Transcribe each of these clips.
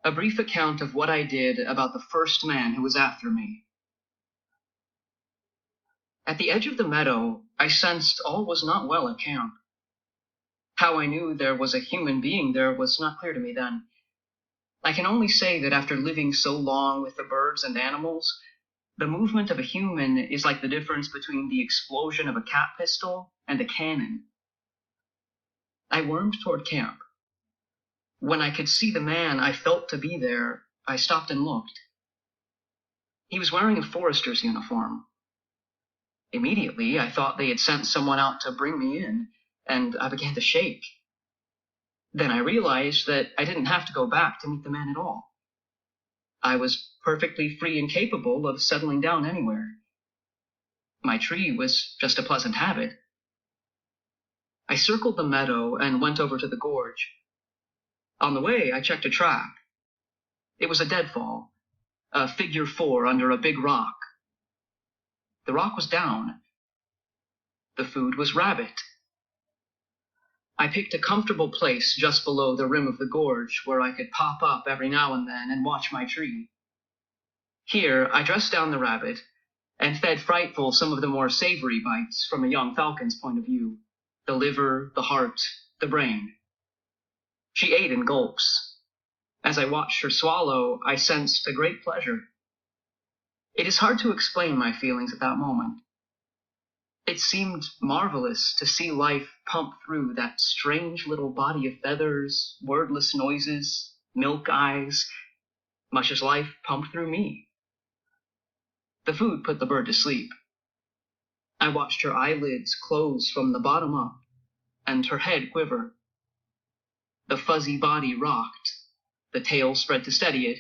A brief account of what I did about the first man who was after me. At the edge of the meadow, I sensed all was not well at camp. How I knew there was a human being there was not clear to me then. I can only say that after living so long with the birds and animals, the movement of a human is like the difference between the explosion of a cat pistol and a cannon. I wormed toward camp. When I could see the man I felt to be there, I stopped and looked. He was wearing a forester's uniform. Immediately, I thought they had sent someone out to bring me in, and I began to shake. Then I realized that I didn't have to go back to meet the man at all. I was perfectly free and capable of settling down anywhere. My tree was just a pleasant habit. I circled the meadow and went over to the gorge. On the way, I checked a track. It was a deadfall, a figure 4 under a big rock. The rock was down. The food was rabbit. I picked a comfortable place just below the rim of the gorge where I could pop up every now and then and watch my tree. Here, I dressed down the rabbit and fed Frightful some of the more savory bites from a young falcon's point of view: the liver, the heart, the brain. She ate in gulps. As I watched her swallow, I sensed a great pleasure. It is hard to explain my feelings at that moment. It seemed marvelous to see life pump through that strange little body of feathers, wordless noises, milk eyes, much as life pumped through me. The food put the bird to sleep. I watched her eyelids close from the bottom up, and her head quiver. The fuzzy body rocked, the tail spread to steady it,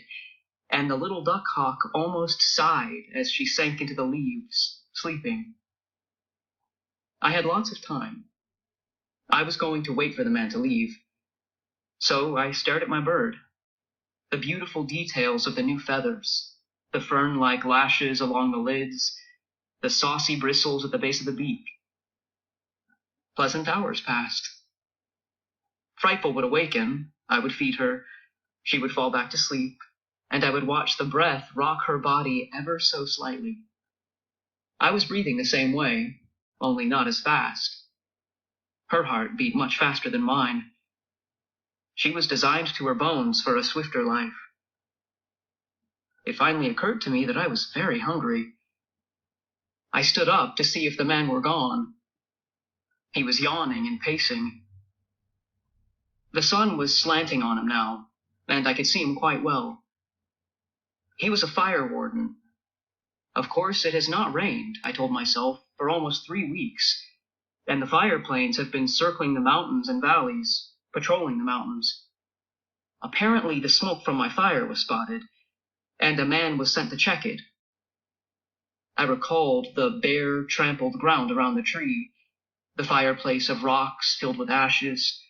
and the little duck hawk almost sighed as she sank into the leaves, sleeping. I had lots of time. I was going to wait for the man to leave. So I stared at my bird. The beautiful details of the new feathers, the fern-like lashes along the lids, the saucy bristles at the base of the beak. Pleasant hours passed. Frightful would awaken, I would feed her, she would fall back to sleep, and I would watch the breath rock her body ever so slightly. I was breathing the same way, only not as fast. Her heart beat much faster than mine. She was designed to her bones for a swifter life. It finally occurred to me that I was very hungry. I stood up to see if the man were gone. He was yawning and pacing. The sun was slanting on him now, and I could see him quite well. He was a fire warden. Of course, it has not rained, I told myself, for almost 3 weeks, and the fire planes have been circling the mountains and valleys, patrolling the mountains. Apparently, the smoke from my fire was spotted, and a man was sent to check it. I recalled the bare, trampled ground around the tree, the fireplace of rocks filled with ashes,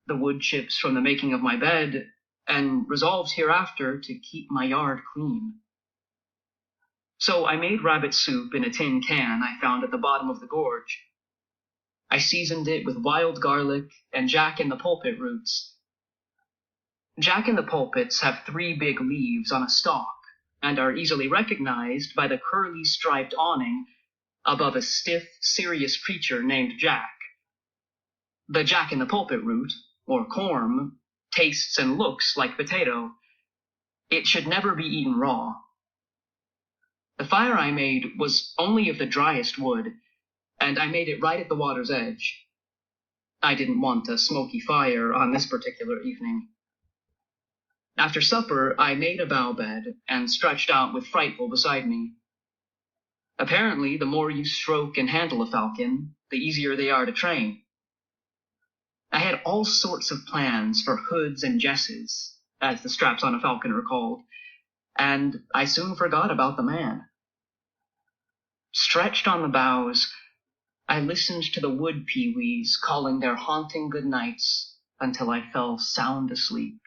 the wood chips from the making of my bed, and resolved hereafter to keep my yard clean. So I made rabbit soup in a tin can I found at the bottom of the gorge. I seasoned it with wild garlic and jack-in-the-pulpit roots. Jack-in-the-pulpits have 3 big leaves on a stalk and are easily recognized by the curly striped awning above a stiff, serious creature named Jack. The jack-in-the-pulpit root, or corm, tastes and looks like potato. It should never be eaten raw. The fire I made was only of the driest wood, and I made it right at the water's edge. I didn't want a smoky fire on this particular evening. After supper, I made a bough bed and stretched out with Frightful beside me. Apparently, the more you stroke and handle a falcon, the easier they are to train. I had all sorts of plans for hoods and jesses, as the straps on a falcon are called, and I soon forgot about the man. Stretched on the boughs, I listened to the wood peewees calling their haunting good nights until I fell sound asleep.